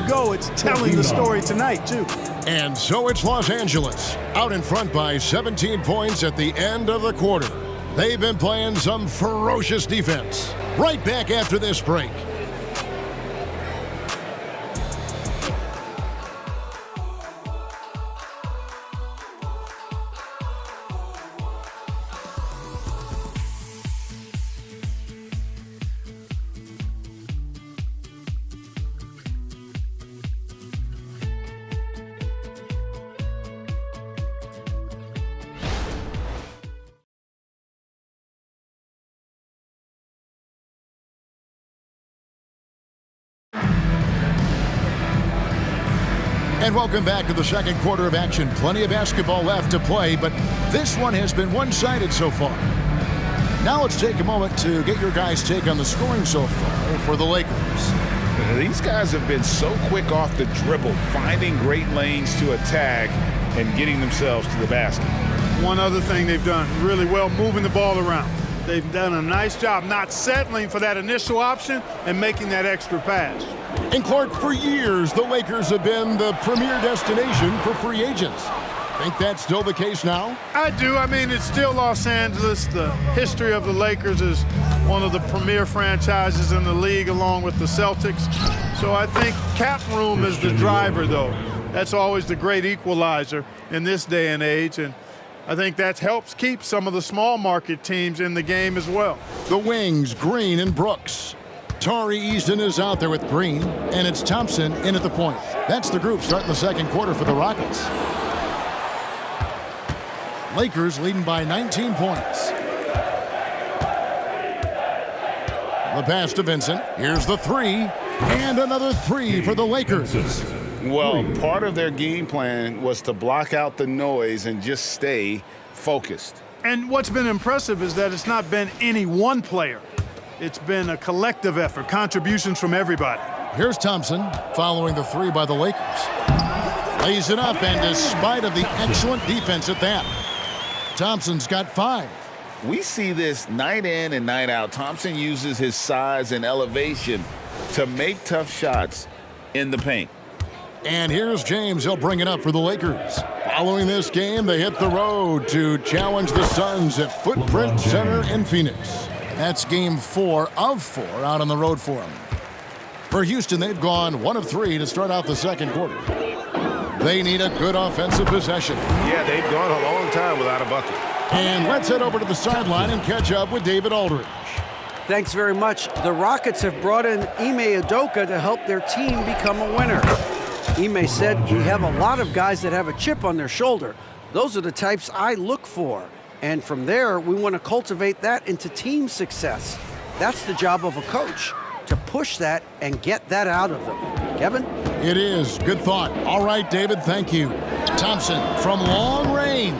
go, it's telling the story tonight, too. And so it's Los Angeles, out in front by 17 points at the end of the quarter. They've been playing some ferocious defense. Right back after this break. And welcome back to the second quarter of action. Plenty of basketball left to play, but this one has been one-sided so far. Now let's take a moment to get your guys' take on the scoring so far for the Lakers. These guys have been so quick off the dribble, finding great lanes to attack and getting themselves to the basket. One other thing they've done really well, moving the ball around. They've done a nice job not settling for that initial option and making that extra pass. And Clark, for years, the Lakers have been the premier destination for free agents. Think that's still the case now? I do. I mean, it's still Los Angeles. The history of the Lakers is one of the premier franchises in the league along with the Celtics. So I think cap room is the driver, though. That's always the great equalizer in this day and age. And I think that helps keep some of the small market teams in the game as well. The wings, Green and Brooks. Tari Eason is out there with Green, and it's Thompson in at the point. That's the group starting the second quarter for the Rockets. Lakers leading by 19 points. The pass to Vincent. Here's the three, and another three for the Lakers. Well, part of their game plan was to block out the noise and just stay focused. And what's been impressive is that it's not been any one player. It's been a collective effort, contributions from everybody. Here's Thompson following the three by the Lakers. Lays it up, and despite of the excellent defense at that, Thompson's got 5. We see this night in and night out. Thompson uses his size and elevation to make tough shots in the paint. And here's James. He'll bring it up for the Lakers. Following this game, they hit the road to challenge the Suns at Footprint Center in Phoenix. That's game 4 of 4 out on the road for them. For Houston, they've gone 1 of 3 to start out the second quarter. They need a good offensive possession. Yeah, they've gone a long time without a bucket. And let's head over to the sideline and catch up with David Aldridge. Thanks very much. The Rockets have brought in Ime Udoka to help their team become a winner. Ime said, "We have a lot of guys that have a chip on their shoulder. Those are the types I look for. And from there, we want to cultivate that into team success. That's the job of a coach, to push that and get that out of them." Kevin? It is. Good thought. All right, David, thank you. Thompson from long range.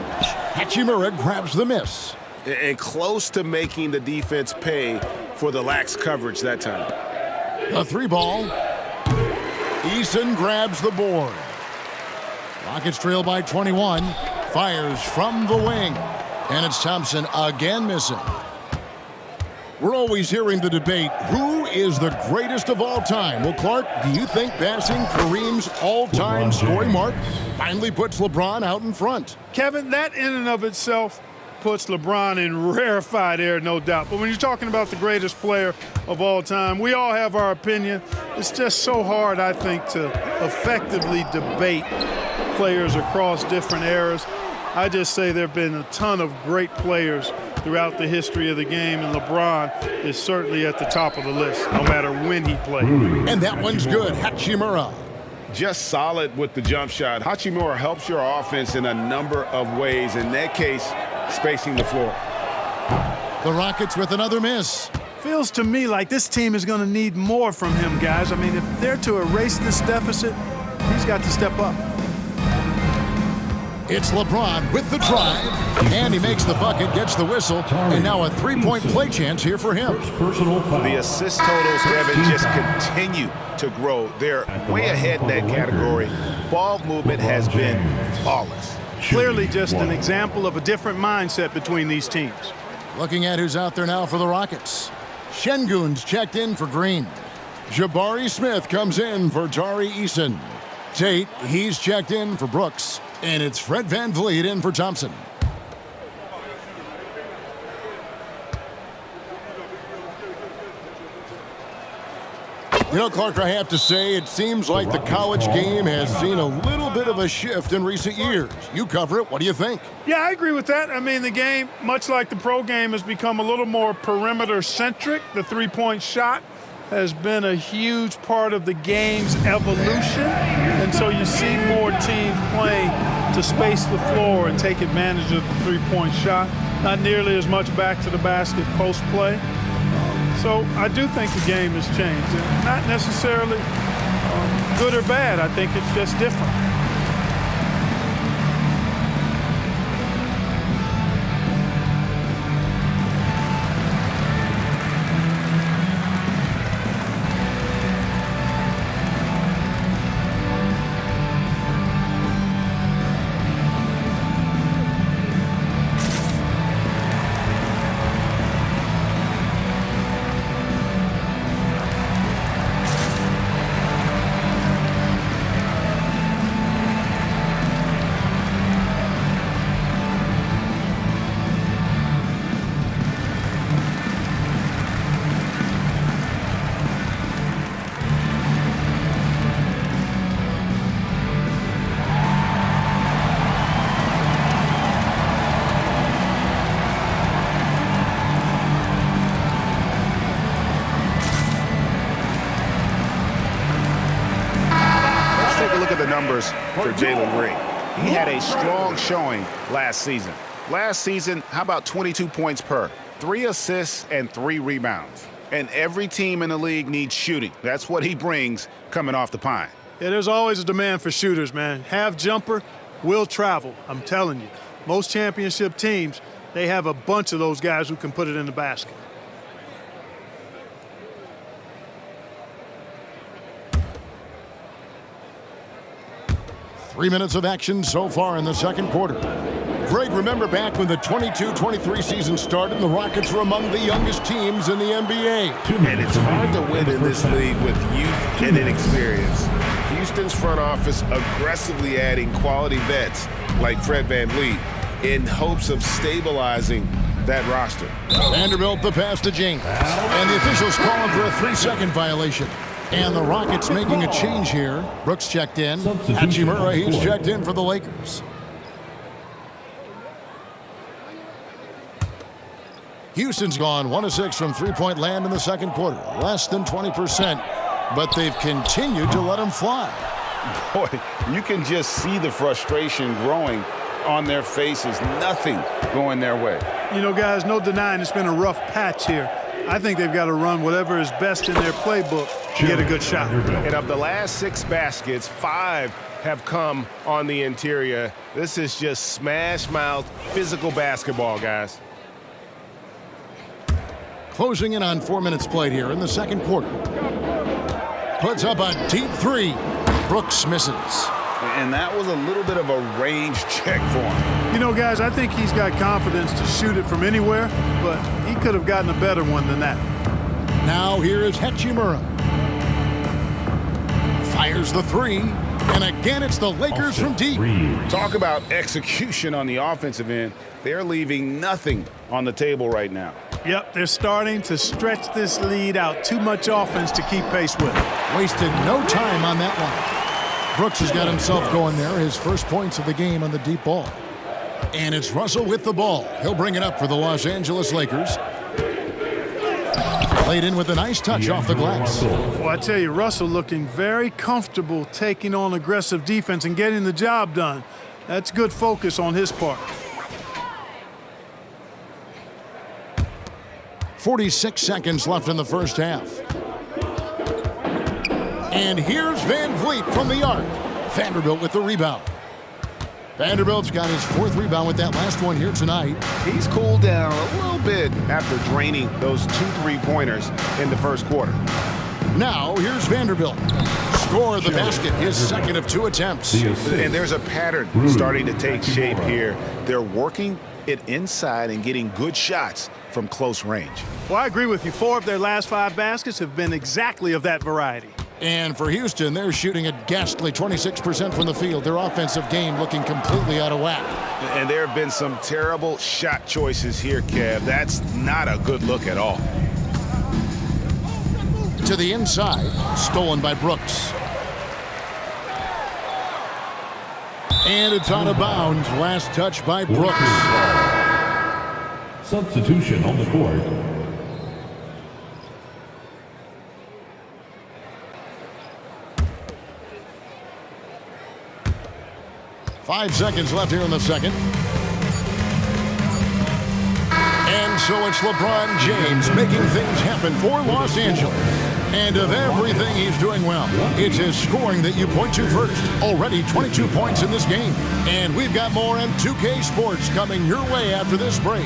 Hachimura grabs the miss. And close to making the defense pay for the lax coverage that time. A 3-ball. Eason grabs the board. Rockets trail by 21. Fires from the wing. And it's Thompson again missing. We're always hearing the debate, who is the greatest of all time? Well, Clark, do you think passing Kareem's all-time scoring mark finally puts LeBron out in front? Kevin, that in and of itself puts LeBron in rarefied air, no doubt. But when you're talking about the greatest player of all time, we all have our opinion. It's just so hard, I think, to effectively debate players across different eras. I just say there have been a ton of great players throughout the history of the game, and LeBron is certainly at the top of the list, no matter when he played. And that one's good. Hachimura. Just solid with the jump shot. Hachimura helps your offense in a number of ways. In that case, spacing the floor. The Rockets with another miss. Feels to me like this team is going to need more from him, guys. I mean, if they're to erase this deficit, he's got to step up. It's LeBron with the drive, and he makes the bucket, gets the whistle, and now a 3-point play chance here for him. The assist totals, Kevin, just continue to grow. They're way ahead in that category. Ball movement has been flawless. Clearly just an example of a different mindset between these teams. Looking at who's out there now for the Rockets. Şengün's checked in for Green. Jabari Smith comes in for Tari Eason. Tate, he's checked in for Brooks. And it's Fred VanVleet in for Thompson. You know, Clark, I have to say, it seems like the college game has seen a little bit of a shift in recent years. You cover it. What do you think? Yeah, I agree with that. I mean, the game, much like the pro game, has become a little more perimeter-centric. The three-point shot has been a huge part of the game's evolution. And so you see more teams playing to space the floor and take advantage of the three-point shot. Not nearly as much back to the basket post-play. So I do think the game has changed. And not necessarily good or bad. I think it's just different. Numbers for Jalen Green. He had a strong showing last season. Last season, how about 22 points per, 3 assists and 3 rebounds. And every team in the league needs shooting. That's what he brings coming off the pine. Yeah, there's always a demand for shooters, man. Have jumper, will travel. I'm telling you. Most championship teams, they have a bunch of those guys who can put it in the basket. Three minutes of action so far in the second quarter. Greg, remember back when the 22-23 season started, the Rockets were among the youngest teams in the NBA. And it's hard to win in this league with youth and inexperience. Houston's front office aggressively adding quality vets like Fred VanVleet in hopes of stabilizing that roster. Vanderbilt the pass to James. And the officials calling for a 3-second violation. And the Rockets making a change here. Brooks checked in. Hachimura, he's checked in for the Lakers. Houston's gone 1 of 6 from three-point land in the second quarter. Less than 20%, but they've continued to let them fly. Boy, you can just see the frustration growing on their faces. Nothing going their way. You know, guys, no denying it's been a rough patch here. I think they've got to run whatever is best in their playbook to get a good shot. And of the last 6 baskets, 5 have come on the interior. This is just smash-mouth physical basketball, guys. Closing in on 4 minutes played here in the second quarter. Puts up a deep 3. Brooks misses. And that was a little bit of a range check for him. You know, guys, I think he's got confidence to shoot it from anywhere, but he could have gotten a better one than that. Now here is Hachimura. Fires the 3. And again, it's the Lakers from deep. Talk about execution on the offensive end. They're leaving nothing on the table right now. Yep, they're starting to stretch this lead out. Too much offense to keep pace with. Wasted no time on that one. Brooks has got himself going there. His first points of the game on the deep ball. And it's Russell with the ball. He'll bring it up for the Los Angeles Lakers. Played in with a nice touch off the glass. Well, I tell you, Russell looking very comfortable taking on aggressive defense and getting the job done. That's good focus on his part. 46 seconds left in the first half. And here's VanVleet from the arc. Vanderbilt with the rebound. Vanderbilt's got his 4th rebound with that last one here tonight. He's cooled down a little bit after draining those 2 3-pointers in the first quarter. Now here's Vanderbilt. Score the basket, his 2nd of 2 attempts. And there's a pattern starting to take shape here. They're working it inside and getting good shots from close range. Well, I agree with you. 4 of their last 5 baskets have been exactly of that variety. And for Houston, they're shooting a ghastly 26% from the field. Their offensive game looking completely out of whack. And there have been some terrible shot choices here, Kev. That's not a good look at all. To the inside, stolen by Brooks. And it's out of bounds. Last touch by Brooks. Substitution on the court. Five seconds left here in the second. And so it's LeBron James making things happen for Los Angeles. And of everything he's doing well, it's his scoring that you point to first. Already 22 points in this game. And we've got more M2K Sports coming your way after this break.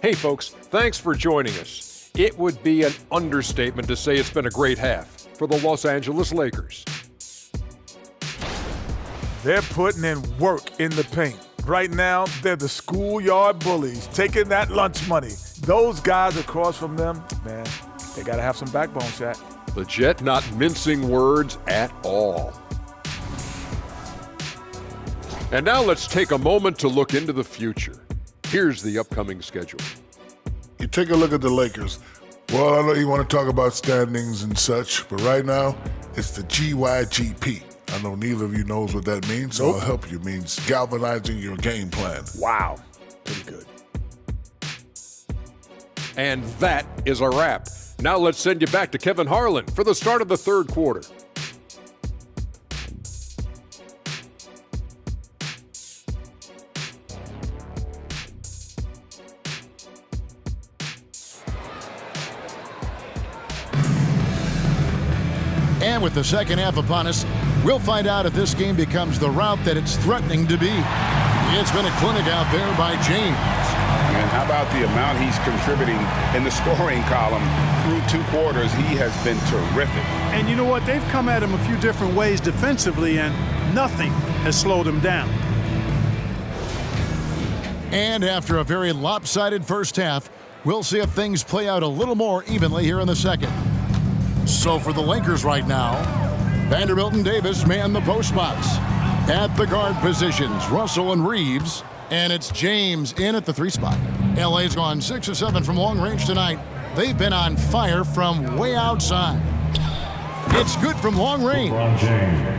Hey folks, thanks for joining us. It would be an understatement to say it's been a great half for the Los Angeles Lakers. They're putting in work in the paint. Right now, they're the schoolyard bullies, taking that lunch money. Those guys across from them, man, they gotta have some backbone, Shaq. The Jet not mincing words at all. And now let's take a moment to look into the future. Here's the upcoming schedule. You take a look at the Lakers. Well, I know you want to talk about standings and such, but right now, it's the GYGP. I know neither of you knows what that means, so I'll help you. It means galvanizing your game plan. Wow, pretty good. And that is a wrap. Now let's send you back to Kevin Harlan for the start of the third quarter. And with the second half upon us, we'll find out if this game becomes the route that it's threatening to be. It's been a clinic out there by James. And how about the amount he's contributing in the scoring column through 2 quarters? He has been terrific. And you know what? They've come at him a few different ways defensively, and nothing has slowed him down. And after a very lopsided first half, we'll see if things play out a little more evenly here in the second. So for the Lakers right now, Vanderbilt and Davis man the post spots. At the guard positions, Russell and Reeves. And it's James in at the 3 spot. LA's gone 6 of 7 from long range tonight. They've been on fire from way outside. It's good from long range.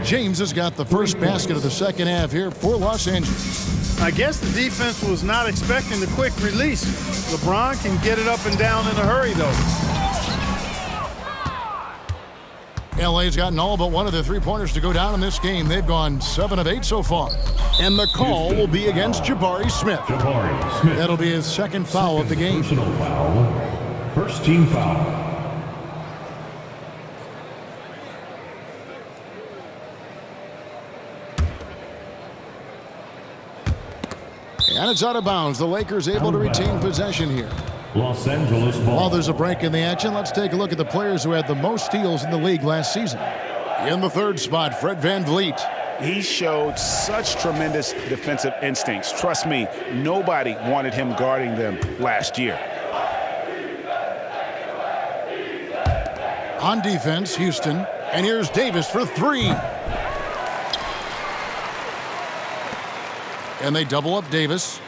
James has got the first basket of the second half here for Los Angeles. I guess the defense was not expecting the quick release. LeBron can get it up and down in a hurry, though. LA's gotten all but one of the 3-pointers to go down in this game. They've gone 7 of 8 so far. And the call will be against Jabari Smith. Jabari Smith. That'll be his second foul of the game. Personal foul. First team foul. And it's out of bounds. The Lakers able to retain possession here. Los Angeles ball. While there's a break in the action, let's take a look at the players who had the most steals in the league last season. In the 3rd spot, Fred VanVleet. He showed such tremendous defensive instincts. Trust me, nobody wanted him guarding them last year. On defense, Houston. And here's Davis for 3. And they double up Davis.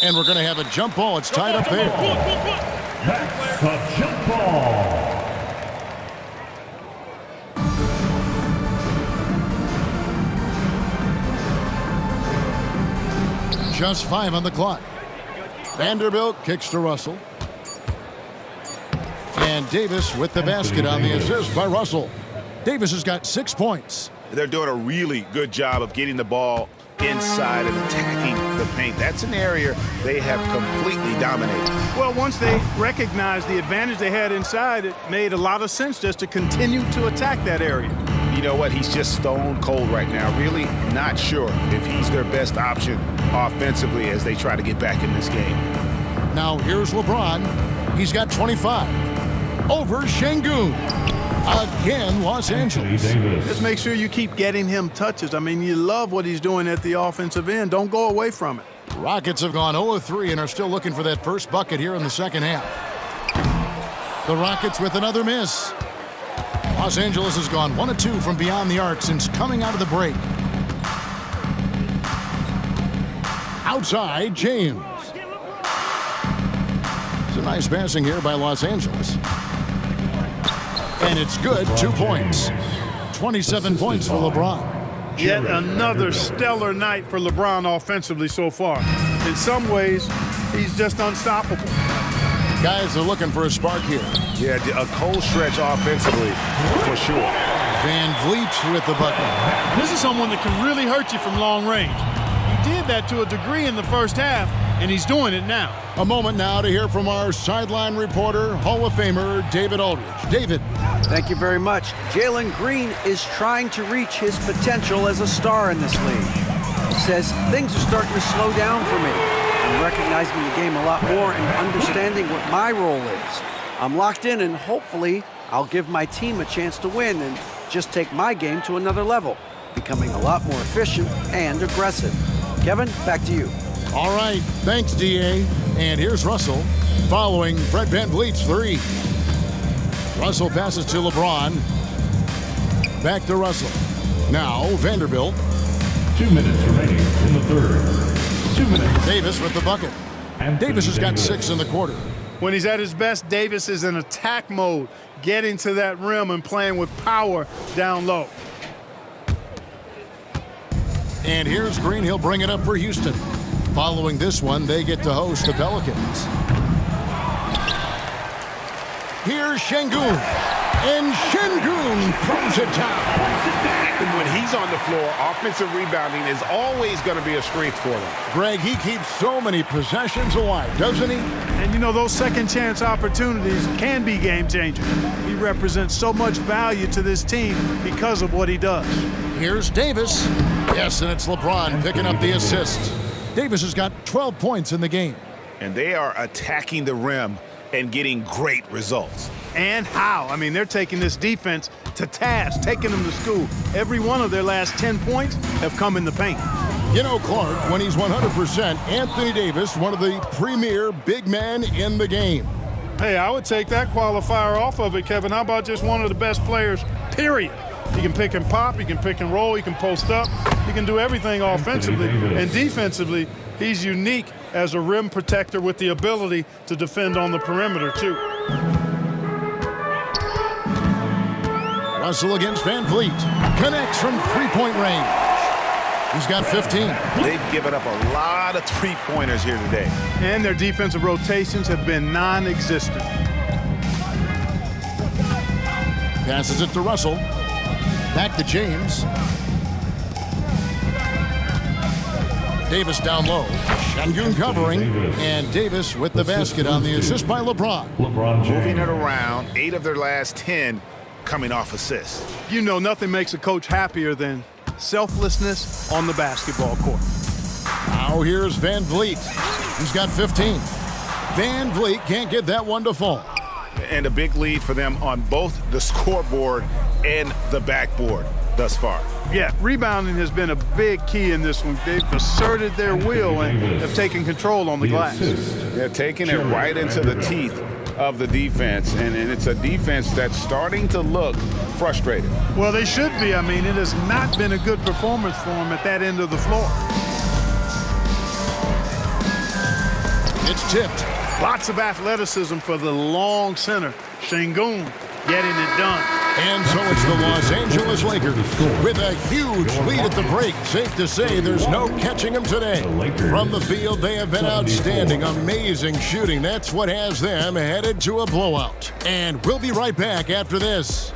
And we're going to have a jump ball. It's tied up there. That's a jump ball. Just 5 on the clock. Vanderbilt kicks to Russell. And Davis with the basket on the assist by Russell. Davis has got 6 points. They're doing a really good job of getting the ball inside and attacking the paint. That's an area they have completely dominated. Well, once they recognized the advantage they had inside, it made a lot of sense just to continue to attack that area. You know what? He's just stone cold right now. Really not sure if he's their best option offensively as they try to get back in this game. Now here's LeBron. He's got 25 over Şengün. Again, Los Angeles. Just make sure you keep getting him touches. I mean, you love what he's doing at the offensive end. Don't go away from it. Rockets have gone 0-3 and are still looking for that first bucket here in the second half. The Rockets with another miss. Los Angeles has gone 1-2 from beyond the arc since coming out of the break. Outside, James. It's a nice passing here by Los Angeles. And it's good, 2 points. 27 points for LeBron. Yet another stellar night for LeBron offensively so far. In some ways, he's just unstoppable. Guys are looking for a spark here. Yeah, a cold stretch offensively for sure. Van Vliet with the bucket. This is someone that can really hurt you from long range. He did that to a degree in the first half, and he's doing it now. A moment now to hear from our sideline reporter, Hall of Famer David Aldridge. David. Thank you very much. Jalen Green is trying to reach his potential as a star in this league. He says things are starting to slow down for me. I'm recognizing the game a lot more and understanding what my role is. I'm locked in, and hopefully I'll give my team a chance to win and just take my game to another level, becoming a lot more efficient and aggressive. Kevin, back to you. All right, thanks, D.A. And here's Russell following Fred VanVleet's three. Russell passes to LeBron. Back to Russell. Now Vanderbilt. 2 minutes remaining in the third. 2 minutes. Davis with the bucket. And Davis has got 6 in the quarter. When he's at his best, Davis is in attack mode, getting to that rim and playing with power down low. And here's Green. He'll bring it up for Houston. Following this one, they get to host the Pelicans. Here's Şengün. And Şengün throws it down. And when he's on the floor, offensive rebounding is always going to be a strength for them. Greg, he keeps so many possessions alive, doesn't he? And you know, those second chance opportunities can be game changers. He represents so much value to this team because of what he does. Here's Davis. Yes, and it's LeBron picking up the assist. Davis has got 12 points in the game. And they are attacking the rim and getting great results. And how? I mean, they're taking this defense to task, taking them to school. Every one of their last 10 points have come in the paint. You know, Clark, when he's 100%, Anthony Davis, one of the premier big men in the game. Hey, I would take that qualifier off of it, Kevin. How about just one of the best players, period? He can pick and pop, he can pick and roll, he can post up, he can do everything offensively. And defensively, he's unique as a rim protector with the ability to defend on the perimeter, too. Russell against Van Vliet. Connects from three-point range. He's got 15. They've given up a lot of three-pointers here today. And their defensive rotations have been non-existent. Passes it to Russell. Back to James. Davis down low. Şengün covering. And Davis with the basket on the assist by LeBron. LeBron James. Moving it around, 8 of their last 10 coming off assists. You know, nothing makes a coach happier than selflessness on the basketball court. Now here's Van Vliet. He's got 15. Van Vliet can't get that one to fall. And a big lead for them on both the scoreboard and the backboard thus far. Yeah, rebounding has been a big key in this one. They've asserted their will and have taken control on the glass. They're taking it right into the teeth of the defense, and it's a defense that's starting to look frustrated. Well, they should be. I mean, it has not been a good performance for them at that end of the floor. It's tipped. Lots of athleticism for the long center. Şengün getting it done. And so it's the Los Angeles Lakers with a huge lead at the break. Safe to say there's no catching them today. From the field, they have been outstanding. Amazing shooting. That's what has them headed to a blowout. And we'll be right back after this.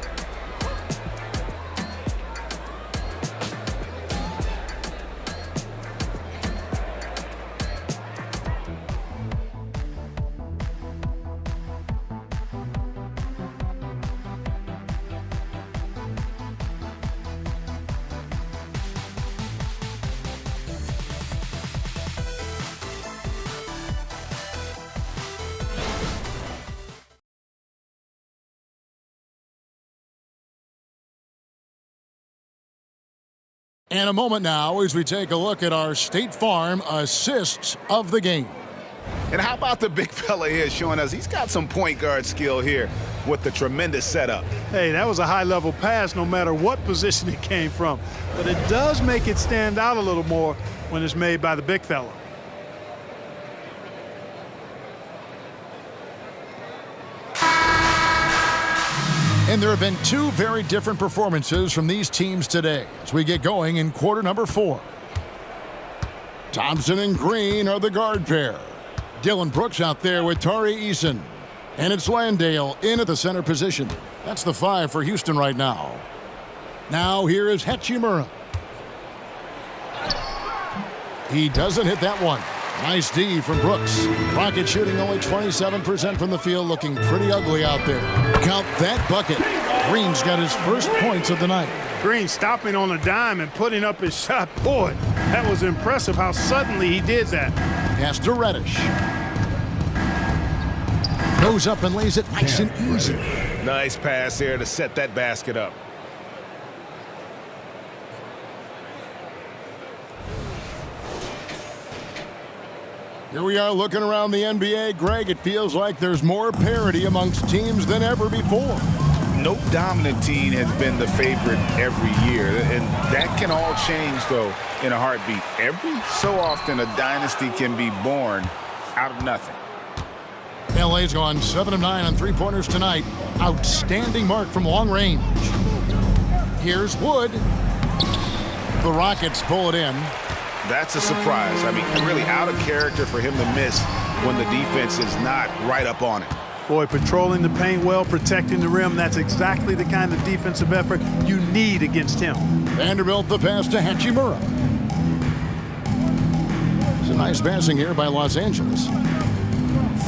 And a moment now as we take a look at our State Farm assists of the game. And how about the big fella here showing us he's got some point guard skill here with the tremendous setup. Hey, that was a high-level pass no matter what position it came from. But it does make it stand out a little more when it's made by the big fella. And there have been two very different performances from these teams today as we get going in quarter number 4. Thompson and Green are the guard pair. Dylan Brooks out there with Tari Eason. And it's Landale in at the center position. That's the 5 for Houston right now. Now here is Hachimura. He doesn't hit that one. Nice D from Brooks. Rocket shooting only 27% from the field, looking pretty ugly out there. Count that bucket. Green's got his first points of the night. Green stopping on a dime and putting up his shot. Boy, that was impressive how suddenly he did that. Pass to Reddish. Goes up and lays it nice and easy. Nice pass there to set that basket up. Here we are looking around the NBA. Greg, it feels like there's more parity amongst teams than ever before. No dominant team has been the favorite every year, and that can all change, though, in a heartbeat. Every so often, a dynasty can be born out of nothing. LA's gone 7 of 9 on three-pointers tonight. Outstanding mark from long range. Here's Wood. The Rockets pull it in. That's a surprise. I mean, really out of character for him to miss when the defense is not right up on it. Boy, patrolling the paint well, protecting the rim, that's exactly the kind of defensive effort you need against him. Vanderbilt the pass to Hachimura. It's a nice passing here by Los Angeles.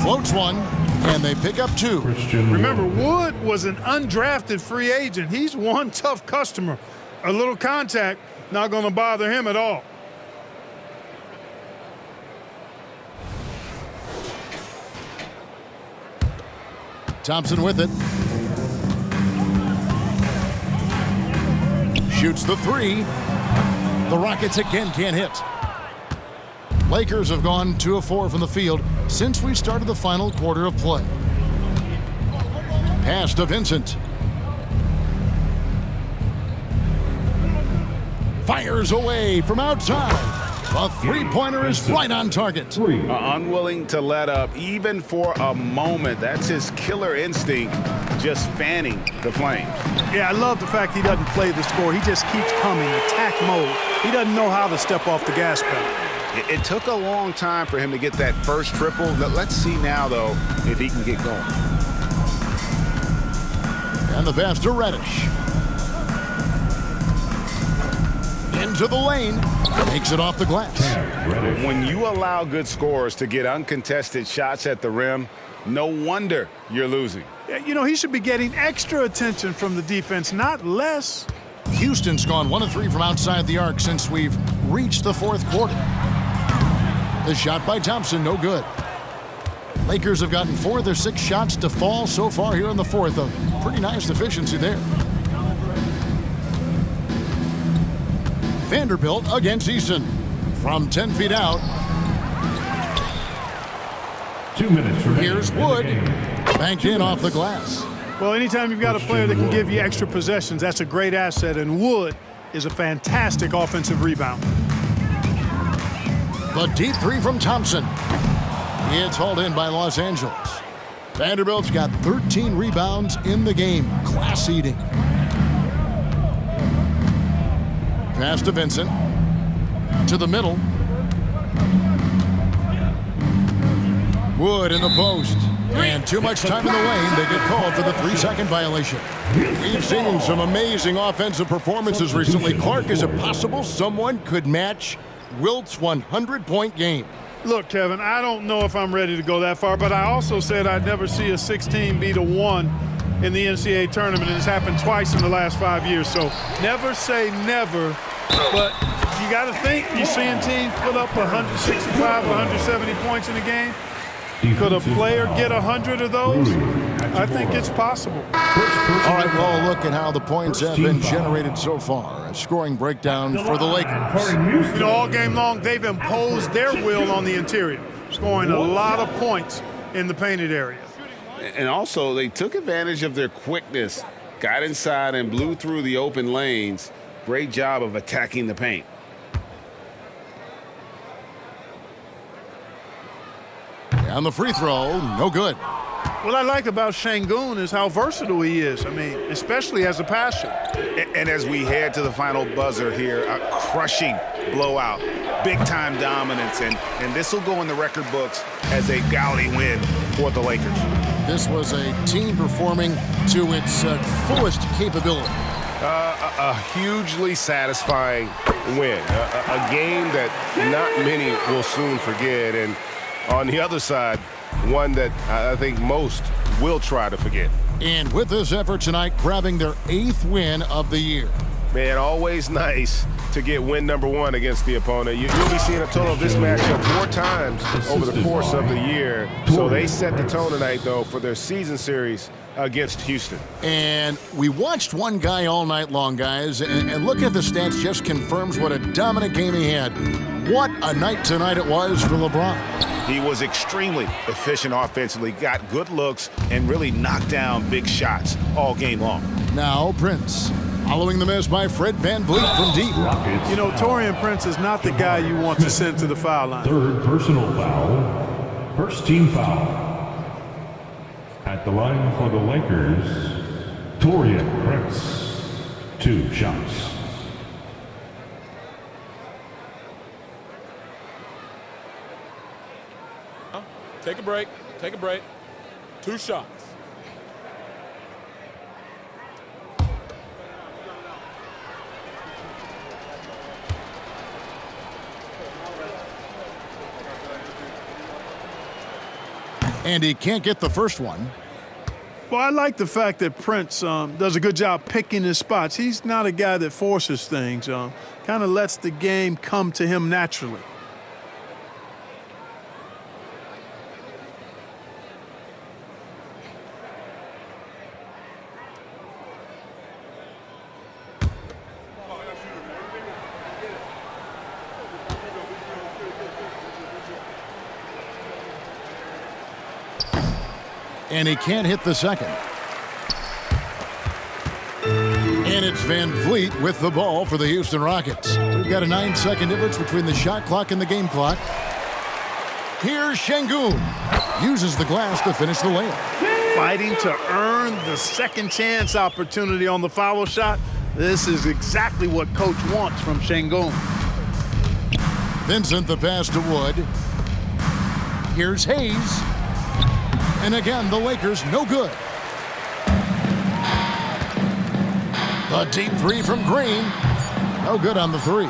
Floats one, and they pick up 2. Remember, Wood was an undrafted free agent. He's one tough customer. A little contact, not going to bother him at all. Thompson with it. Shoots the 3. The Rockets again can't hit. Lakers have gone 2 of 4 from the field since we started the final quarter of play. Pass to Vincent. Fires away from outside. A three-pointer is right on target. Unwilling to let up even for a moment. That's his killer instinct, just fanning the flames. Yeah, I love the fact he doesn't play the score. He just keeps coming, attack mode. He doesn't know how to step off the gas pedal. It took a long time for him to get that first triple. Let's see now, though, if he can get going. And the pass to Reddish. Into the lane. Takes it off the glass. When you allow good scorers to get uncontested shots at the rim, no wonder you're losing. You know, he should be getting extra attention from the defense, not less. Houston's gone 1 of 3 from outside the arc since we've reached the 4th quarter. The shot by Thompson, no good. Lakers have gotten 4 of their 6 shots to fall so far here in the 4th. A pretty nice efficiency there. Vanderbilt against Eason. From 10 feet out. 2 minutes remaining. Here's Wood. Banked in off the glass. Well, anytime you've got a player that can give you extra possessions, that's a great asset, and Wood is a fantastic offensive rebounder. The deep 3 from Thompson. It's hauled in by Los Angeles. Vanderbilt's got 13 rebounds in the game. Class eating. Pass to Vincent. To the middle. Wood in the post. And too much time in the lane. They get called for the 3-second violation. We've seen some amazing offensive performances recently. Clark, is it possible someone could match Wilt's 100-point game? Look, Kevin, I don't know if I'm ready to go that far, but I also said I'd never see a 16 beat a 1 in the NCAA tournament, and it's happened twice in the last 5 years. So never say never, but you got to think you're seeing teams put up 165, 170 points in a game. Could a player get 100 of those? I think it's possible. All right, well, look at how the points have been generated so far. A scoring breakdown for the Lakers. You know, all game long, they've imposed their will on the interior, scoring a lot of points in the painted area. And also, they took advantage of their quickness, got inside and blew through the open lanes. Great job of attacking the paint. And the free throw, no good. What I like about Şengün is how versatile he is. I mean, especially as a passer. And as we head to the final buzzer here, a crushing blowout, big-time dominance, and this will go in the record books as a gaudy win for the Lakers. This was a team performing to its fullest capability. A hugely satisfying win, a game that not many will soon forget, and on the other side, one that I think most will try to forget. And with this effort tonight, grabbing their 8th win of the year. Man, always nice to get win number 1 against the opponent. You'll be seeing a total of this matchup 4 times over the course of the year. So they set the tone tonight, though, for their season series against Houston. And we watched one guy all night long, guys, and looking at the stats just confirms what a dominant game he had. What a night tonight it was for LeBron. He was extremely efficient offensively, got good looks, and really knocked down big shots all game long. Now Prince, following the miss by Fred VanVleet from deep. You know, Taurean Prince is not the guy you want to send to the foul line. Third personal foul. First team foul. At the line for the Lakers, Taurean Prince. 2 shots. Take a break. Take a break. 2 shots. And he can't get the first one. Well, I like the fact that Prince does a good job picking his spots. He's not a guy that forces things. Kind of lets the game come to him naturally. And he can't hit the second. And it's VanVleet with the ball for the Houston Rockets. We've got a 9-second difference between the shot clock and the game clock. Here's Şengün. Uses the glass to finish the layup. Fighting to earn the second chance opportunity on the foul shot. This is exactly what Coach wants from Şengün. Vincent the pass to Wood. Here's Hayes. And again, the Lakers no good. The deep 3 from Green. No good on the 3.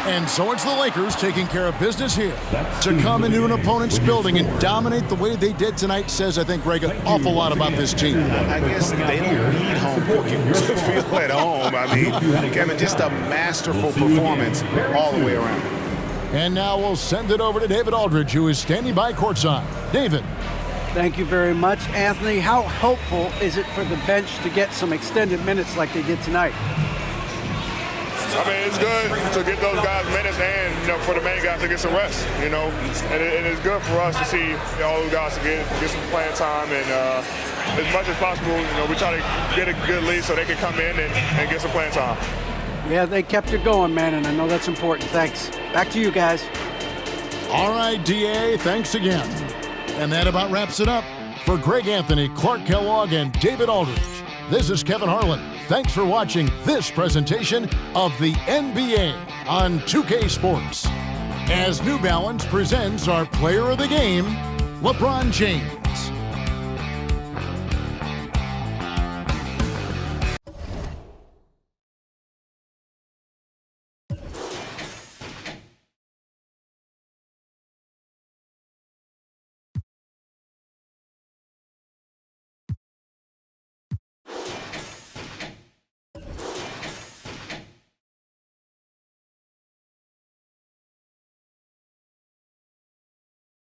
And so it's the Lakers taking care of business here. To come into an opponent's building and dominate the way they did tonight says, I think, Greg, an awful lot about this team. I guess they don't need home cooking to feel at home. I mean, Kevin, just a masterful performance all the way around. And now we'll send it over to David Aldridge, who is standing by courtside. David. Thank you very much, Anthony. How helpful is it for the bench to get some extended minutes like they did tonight? I mean, it's good to get those guys minutes and, for the main guys to get some rest, and it's good for us to see all those guys to get some playing time, and as much as possible, we try to get a good lead so they can come in and get some playing time. Yeah, they kept it going, man, and I know that's important. Thanks. Back to you guys. All right, DA, thanks again. And that about wraps it up. For Greg Anthony, Clark Kellogg, and David Aldridge, this is Kevin Harlan. Thanks for watching this presentation of the NBA on 2K Sports. As New Balance presents our player of the game, LeBron James.